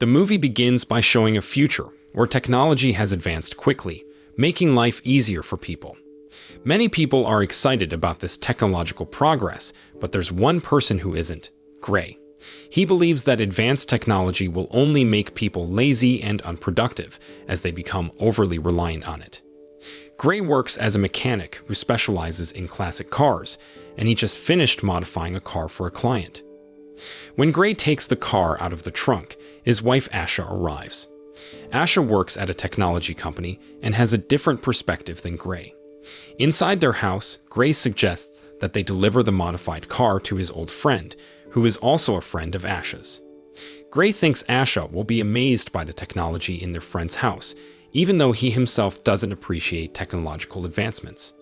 The movie begins by showing a future where technology has advanced quickly, making life easier for people. Many people are excited about this technological progress, but there's one person who isn't: Grey. He believes that advanced technology will only make people lazy and unproductive as they become overly reliant on it. Grey works as a mechanic who specializes in classic cars, and he just finished modifying a car for a client. When Grey takes the car out of the trunk, his wife Asha arrives. Asha works at a technology company and has a different perspective than Grey. Inside their house, Grey suggests that they deliver the modified car to his old friend, who is also a friend of Asha's. Grey thinks Asha will be amazed by the technology in their friend's house, even though he himself doesn't appreciate technological advancements.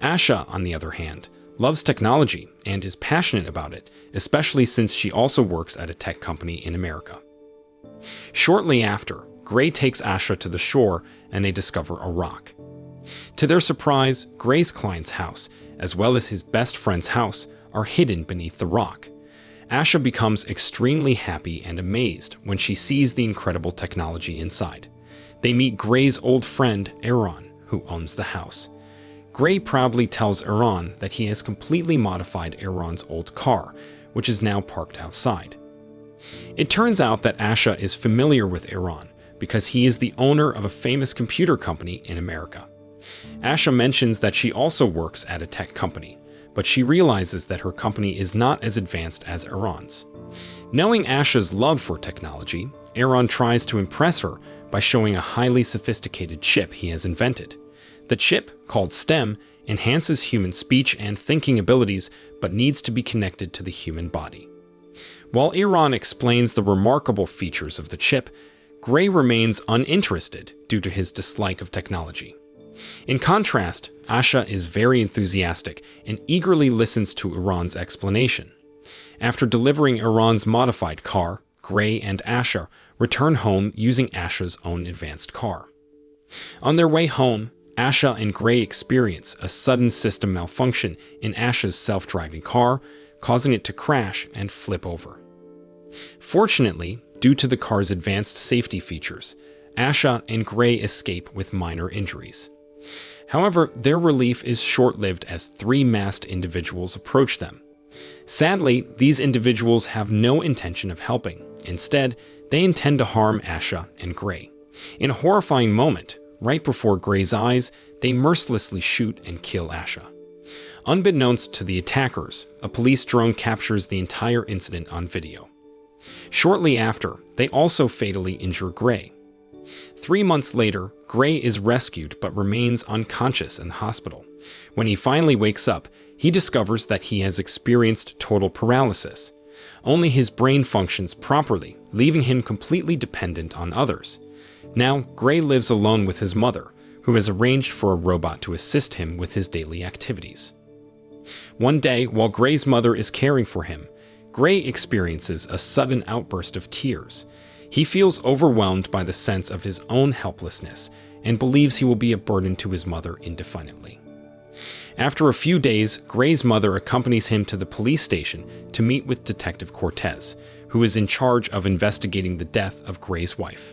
Asha, on the other hand, loves technology and is passionate about it, especially since she also works at a tech company in America. Shortly after, Grey takes Asha to the shore and they discover a rock. To their surprise, Grey's client's house, as well as his best friend's house, are hidden beneath the rock. Asha becomes extremely happy and amazed when she sees the incredible technology inside. They meet Grey's old friend, Aaron, who owns the house. Grey proudly tells Aaron that he has completely modified Aaron's old car, which is now parked outside. It turns out that Asha is familiar with Aaron because he is the owner of a famous computer company in America. Asha mentions that she also works at a tech company, but she realizes that her company is not as advanced as Aaron's. Knowing Asha's love for technology, Aaron tries to impress her by showing a highly sophisticated chip he has invented. The chip, called STEM, enhances human speech and thinking abilities, but needs to be connected to the human body. While Aaron explains the remarkable features of the chip, Grey remains uninterested due to his dislike of technology. In contrast, Asha is very enthusiastic and eagerly listens to Aaron's explanation. After delivering Aaron's modified car, Grey and Asha return home using Asha's own advanced car. On their way home, Asha and Grey experience a sudden system malfunction in Asha's self-driving car, causing it to crash and flip over. Fortunately, due to the car's advanced safety features, Asha and Grey escape with minor injuries. However, their relief is short-lived as three masked individuals approach them. Sadly, these individuals have no intention of helping. Instead, they intend to harm Asha and Grey. In a horrifying moment, right before Grey's eyes, they mercilessly shoot and kill Asha. Unbeknownst to the attackers, a police drone captures the entire incident on video. Shortly after, they also fatally injure Grey. 3 months later, Grey is rescued but remains unconscious in the hospital. When he finally wakes up, he discovers that he has experienced total paralysis. Only his brain functions properly, leaving him completely dependent on others. Now, Grey lives alone with his mother, who has arranged for a robot to assist him with his daily activities. One day, while Grey's mother is caring for him, Grey experiences a sudden outburst of tears. He feels overwhelmed by the sense of his own helplessness and believes he will be a burden to his mother indefinitely. After a few days, Grey's mother accompanies him to the police station to meet with Detective Cortez, who is in charge of investigating the death of Grey's wife.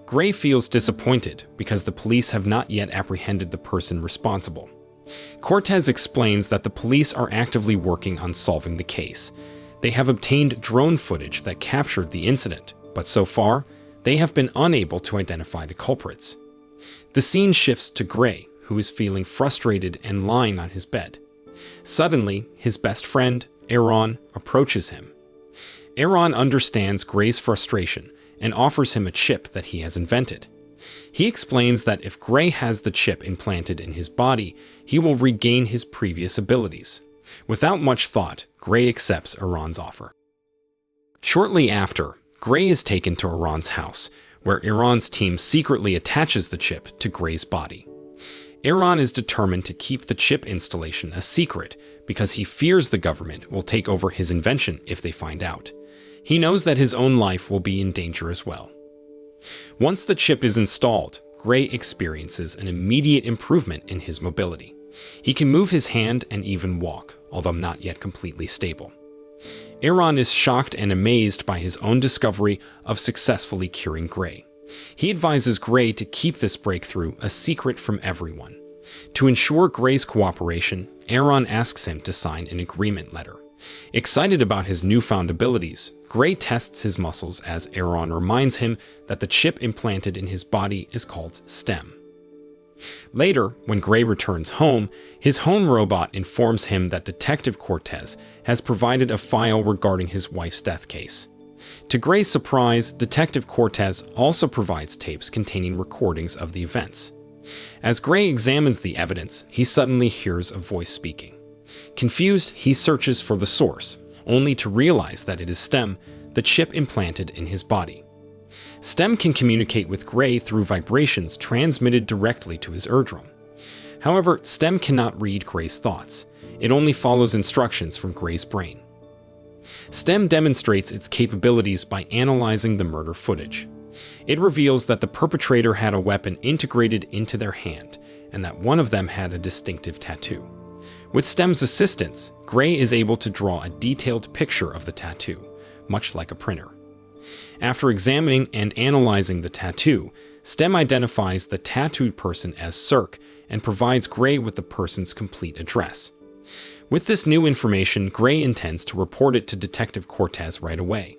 Grey feels disappointed because the police have not yet apprehended the person responsible. Cortez explains that the police are actively working on solving the case. They have obtained drone footage that captured the incident, but so far, they have been unable to identify the culprits. The scene shifts to Grey, who is feeling frustrated and lying on his bed. Suddenly, his best friend, Aaron, approaches him. Aaron understands Grey's frustration and offers him a chip that he has invented. He explains that if Grey has the chip implanted in his body, he will regain his previous abilities. Without much thought, Grey accepts Aaron's offer. Shortly after, Grey is taken to Aaron's house, where Aaron's team secretly attaches the chip to Grey's body. Aaron is determined to keep the chip installation a secret because he fears the government will take over his invention if they find out. He knows that his own life will be in danger as well. Once the chip is installed, Grey experiences an immediate improvement in his mobility. He can move his hand and even walk, although not yet completely stable. Aaron is shocked and amazed by his own discovery of successfully curing Grey. He advises Grey to keep this breakthrough a secret from everyone. To ensure Grey's cooperation, Aaron asks him to sign an agreement letter. Excited about his newfound abilities, Grey tests his muscles as Aaron reminds him that the chip implanted in his body is called STEM. Later, when Grey returns home, his home robot informs him that Detective Cortez has provided a file regarding his wife's death case. To Grey's surprise, Detective Cortez also provides tapes containing recordings of the events. As Grey examines the evidence, he suddenly hears a voice speaking. Confused, he searches for the source, only to realize that it is STEM, the chip implanted in his body. STEM can communicate with Grey through vibrations transmitted directly to his eardrum. However, STEM cannot read Grey's thoughts. It only follows instructions from Grey's brain. STEM demonstrates its capabilities by analyzing the murder footage. It reveals that the perpetrator had a weapon integrated into their hand, and that one of them had a distinctive tattoo. With STEM's assistance, Grey is able to draw a detailed picture of the tattoo, much like a printer. After examining and analyzing the tattoo, STEM identifies the tattooed person as Cirque and provides Grey with the person's complete address. With this new information, Grey intends to report it to Detective Cortez right away.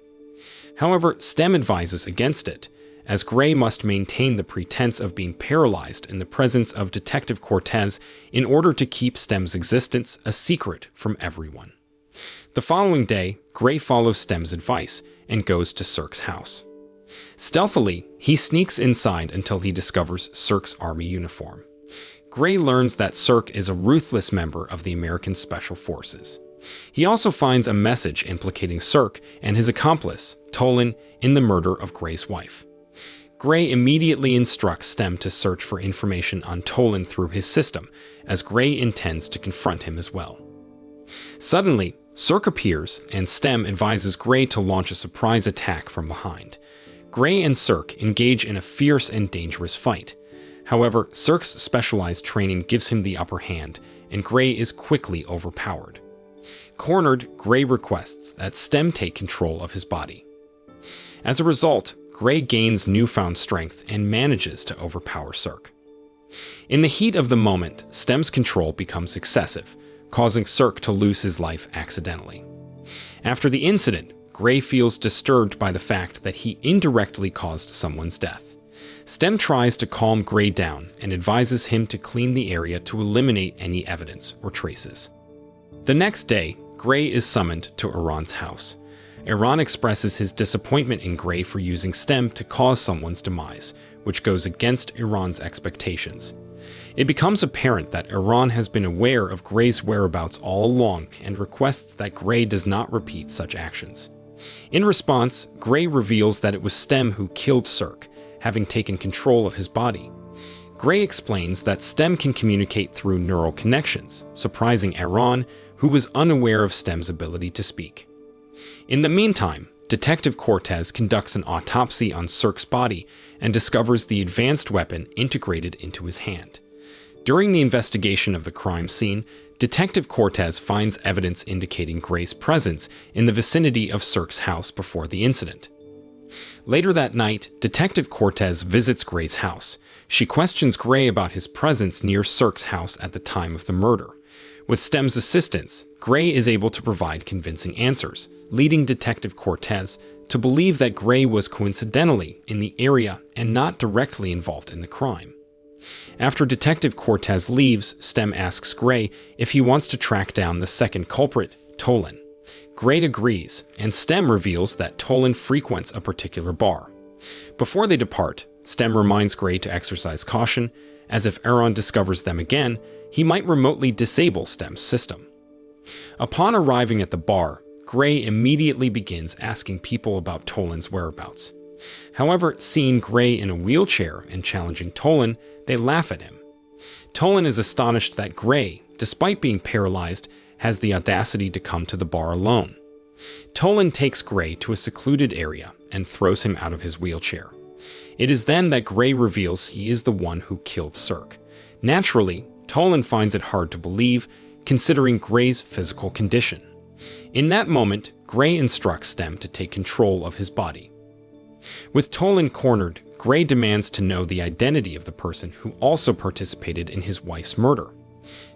However, STEM advises against it, as Grey must maintain the pretense of being paralyzed in the presence of Detective Cortez in order to keep STEM's existence a secret from everyone. The following day, Grey follows STEM's advice and goes to Cirque's house. Stealthily, he sneaks inside until he discovers Cirque's army uniform. Grey learns that Cirque is a ruthless member of the American Special Forces. He also finds a message implicating Cirque and his accomplice, Tolan, in the murder of Grey's wife. Grey immediately instructs STEM to search for information on Tolan through his system, as Grey intends to confront him as well. Suddenly, Cirque appears, and STEM advises Grey to launch a surprise attack from behind. Grey and Cirque engage in a fierce and dangerous fight. However, Cirque's specialized training gives him the upper hand, and Grey is quickly overpowered. Cornered, Grey requests that STEM take control of his body. As a result, Grey gains newfound strength and manages to overpower Cirque. In the heat of the moment, STEM's control becomes excessive, causing Cirque to lose his life accidentally. After the incident, Grey feels disturbed by the fact that he indirectly caused someone's death. STEM tries to calm Grey down and advises him to clean the area to eliminate any evidence or traces. The next day, Grey is summoned to Aaron's house. Aaron expresses his disappointment in Grey for using STEM to cause someone's demise, which goes against Aaron's expectations. It becomes apparent that Aaron has been aware of Grey's whereabouts all along and requests that Grey does not repeat such actions. In response, Grey reveals that it was STEM who killed Cirque, having taken control of his body. Grey explains that STEM can communicate through neural connections, surprising Aaron, who was unaware of STEM's ability to speak. In the meantime, Detective Cortez conducts an autopsy on Cirque's body and discovers the advanced weapon integrated into his hand. During the investigation of the crime scene, Detective Cortez finds evidence indicating Grey's presence in the vicinity of Cirque's house before the incident. Later that night, Detective Cortez visits Grey's house. She questions Grey about his presence near Cirque's house at the time of the murder. With STEM's assistance, Grey is able to provide convincing answers, leading Detective Cortez to believe that Grey was coincidentally in the area and not directly involved in the crime. After Detective Cortez leaves, STEM asks Grey if he wants to track down the second culprit, Tolan. Grey agrees, and STEM reveals that Tolan frequents a particular bar. Before they depart, STEM reminds Grey to exercise caution, as if Aaron discovers them again, he might remotely disable STEM's system. Upon arriving at the bar, Grey immediately begins asking people about Tolan's whereabouts. However, seeing Grey in a wheelchair and challenging Tolan, they laugh at him. Tolan is astonished that Grey, despite being paralyzed, has the audacity to come to the bar alone. Tolan takes Grey to a secluded area and throws him out of his wheelchair. It is then that Grey reveals he is the one who killed Cirque. Naturally, Tolan finds it hard to believe, considering Grey's physical condition. In that moment, Grey instructs Stem to take control of his body. With Tolan cornered, Grey demands to know the identity of the person who also participated in his wife's murder.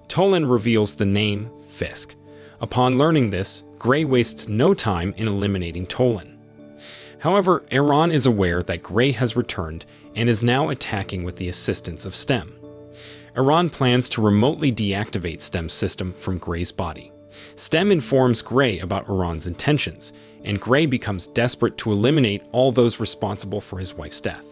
Tolan reveals the name, Fisk. Upon learning this, Grey wastes no time in eliminating Tolan. However, Aaron is aware that Grey has returned and is now attacking with the assistance of Stem. Aaron plans to remotely deactivate Stem's system from Grey's body. Stem informs Grey about Aaron's intentions, and Grey becomes desperate to eliminate all those responsible for his wife's death.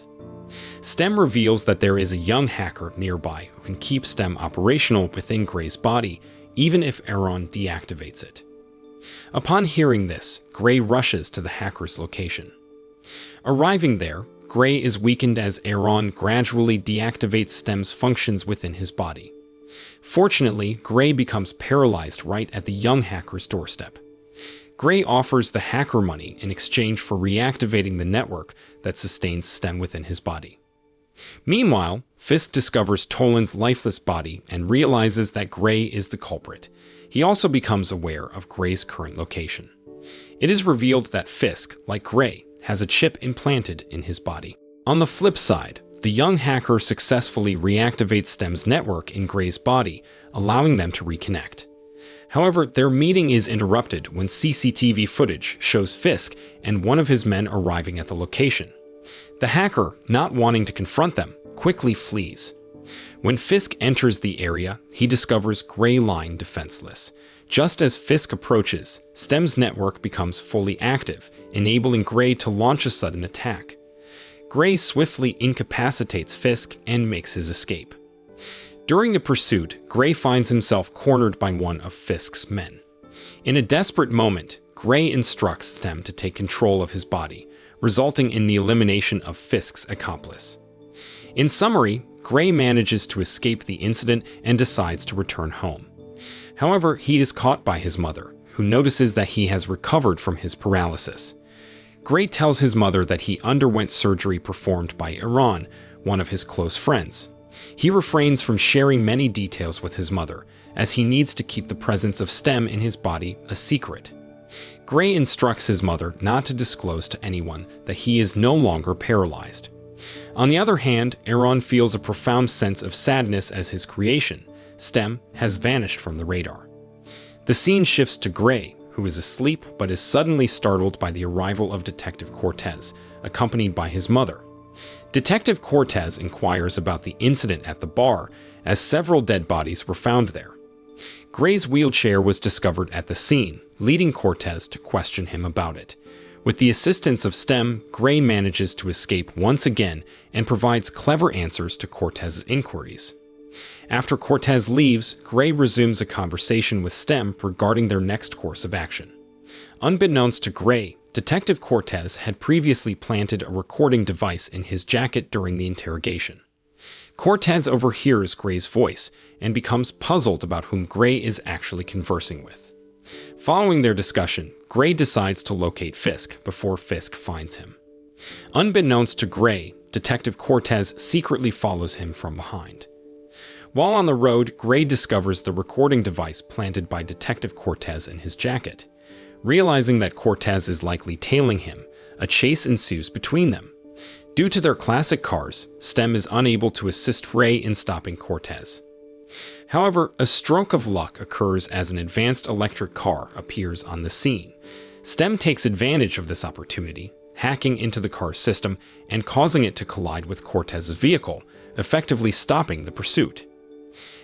Stem reveals that there is a young hacker nearby who can keep Stem operational within Grey's body, even if Aaron deactivates it. Upon hearing this, Grey rushes to the hacker's location. Arriving there, Grey is weakened as Aaron gradually deactivates Stem's functions within his body. Fortunately, Grey becomes paralyzed right at the young hacker's doorstep. Grey offers the hacker money in exchange for reactivating the network that sustains Stem within his body. Meanwhile, Fisk discovers Tolan's lifeless body and realizes that Grey is the culprit. He also becomes aware of Grey's current location. It is revealed that Fisk, like Grey, has a chip implanted in his body. On the flip side, the young hacker successfully reactivates Stem's network in Grey's body, allowing them to reconnect. However, their meeting is interrupted when CCTV footage shows Fisk and one of his men arriving at the location. The hacker, not wanting to confront them, quickly flees. When Fisk enters the area, he discovers Grey lying defenseless. Just as Fisk approaches, Stem's network becomes fully active, enabling Grey to launch a sudden attack. Grey swiftly incapacitates Fisk and makes his escape. During the pursuit, Grey finds himself cornered by one of Fisk's men. In a desperate moment, Grey instructs Stem to take control of his body, resulting in the elimination of Fisk's accomplice. In summary, Grey manages to escape the incident and decides to return home. However, he is caught by his mother, who notices that he has recovered from his paralysis. Grey tells his mother that he underwent surgery performed by Aaron, one of his close friends. He refrains from sharing many details with his mother, as he needs to keep the presence of Stem in his body a secret. Grey instructs his mother not to disclose to anyone that he is no longer paralyzed. On the other hand, Aaron feels a profound sense of sadness as his creation, Stem, has vanished from the radar. The scene shifts to Grey, who is asleep but is suddenly startled by the arrival of Detective Cortez, accompanied by his mother. Detective Cortez inquires about the incident at the bar, as several dead bodies were found there. Grey's wheelchair was discovered at the scene, leading Cortez to question him about it. With the assistance of Stem, Grey manages to escape once again and provides clever answers to Cortez's inquiries. After Cortez leaves, Grey resumes a conversation with Stem regarding their next course of action. Unbeknownst to Grey, Detective Cortez had previously planted a recording device in his jacket during the interrogation. Cortez overhears Grey's voice and becomes puzzled about whom Grey is actually conversing with. Following their discussion, Grey decides to locate Fisk before Fisk finds him. Unbeknownst to Grey, Detective Cortez secretly follows him from behind. While on the road, Grey discovers the recording device planted by Detective Cortez in his jacket. Realizing that Cortez is likely tailing him, a chase ensues between them. Due to their classic cars, Stem is unable to assist Grey in stopping Cortez. However, a stroke of luck occurs as an advanced electric car appears on the scene. Stem takes advantage of this opportunity, hacking into the car's system and causing it to collide with Cortez's vehicle, effectively stopping the pursuit.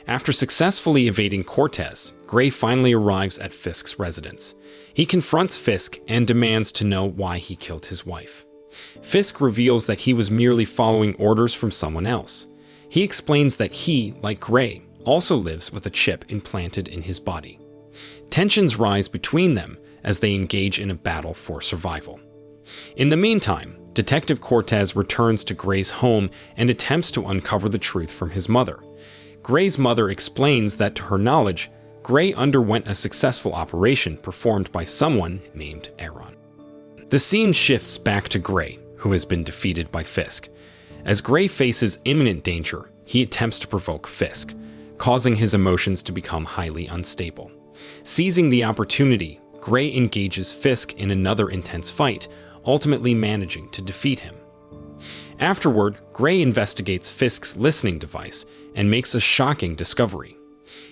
After successfully evading Cortez, Grey finally arrives at Fisk's residence. He confronts Fisk and demands to know why he killed his wife. Fisk reveals that he was merely following orders from someone else. He explains that he, like Grey, also lives with a chip implanted in his body. Tensions rise between them as they engage in a battle for survival. In the meantime, Detective Cortez returns to Grey's home and attempts to uncover the truth from his mother. Grey's mother explains that, to her knowledge, Grey underwent a successful operation performed by someone named Aaron. The scene shifts back to Grey, who has been defeated by Fisk. As Grey faces imminent danger, he attempts to provoke Fisk, causing his emotions to become highly unstable. Seizing the opportunity, Grey engages Fisk in another intense fight, ultimately managing to defeat him. Afterward, Grey investigates Fisk's listening device and makes a shocking discovery.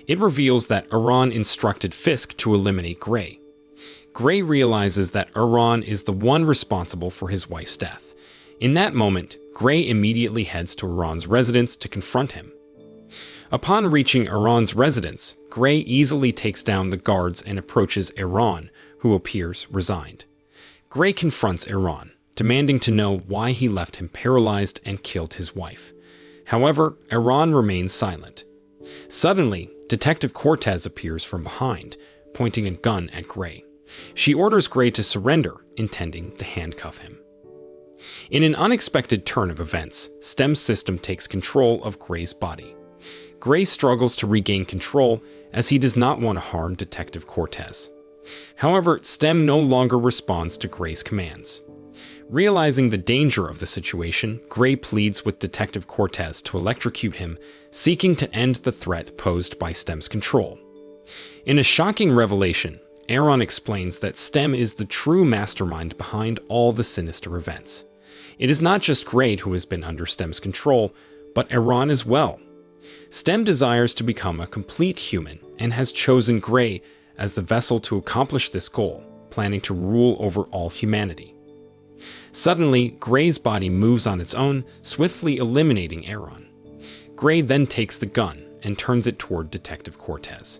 It reveals that Aaron instructed Fisk to eliminate Grey. Grey realizes that Aaron is the one responsible for his wife's death. In that moment, Grey immediately heads to Aaron's residence to confront him. Upon reaching Aaron's residence, Grey easily takes down the guards and approaches Aaron, who appears resigned. Grey confronts Aaron, demanding to know why he left him paralyzed and killed his wife. However, Aaron remains silent. Suddenly, Detective Cortez appears from behind, pointing a gun at Grey. She orders Grey to surrender, intending to handcuff him. In an unexpected turn of events, STEM's system takes control of Grey's body. Grey struggles to regain control as he does not want to harm Detective Cortez. However, STEM no longer responds to Grey's commands. Realizing the danger of the situation, Grey pleads with Detective Cortez to electrocute him, seeking to end the threat posed by STEM's control. In a shocking revelation, Aaron explains that STEM is the true mastermind behind all the sinister events. It is not just Grey who has been under STEM's control, but Aaron as well. STEM desires to become a complete human and has chosen Grey as the vessel to accomplish this goal, planning to rule over all humanity. Suddenly, Grey's body moves on its own, swiftly eliminating Aaron. Grey then takes the gun and turns it toward Detective Cortez.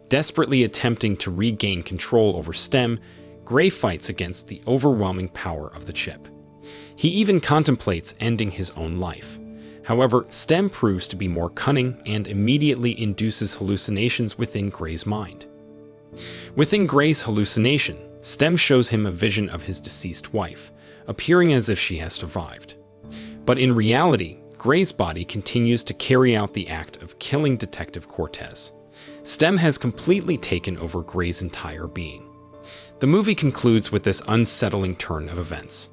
Desperately attempting to regain control over STEM, Grey fights against the overwhelming power of the chip. He even contemplates ending his own life. However, STEM proves to be more cunning and immediately induces hallucinations within Grey's mind. Within Grey's hallucination, STEM shows him a vision of his deceased wife, appearing as if she has survived. But in reality, Grey's body continues to carry out the act of killing Detective Cortez. STEM has completely taken over Grey's entire being. The movie concludes with this unsettling turn of events.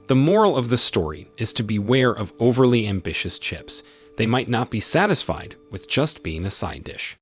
The moral of the story is to beware of overly ambitious chips. They might not be satisfied with just being a side dish.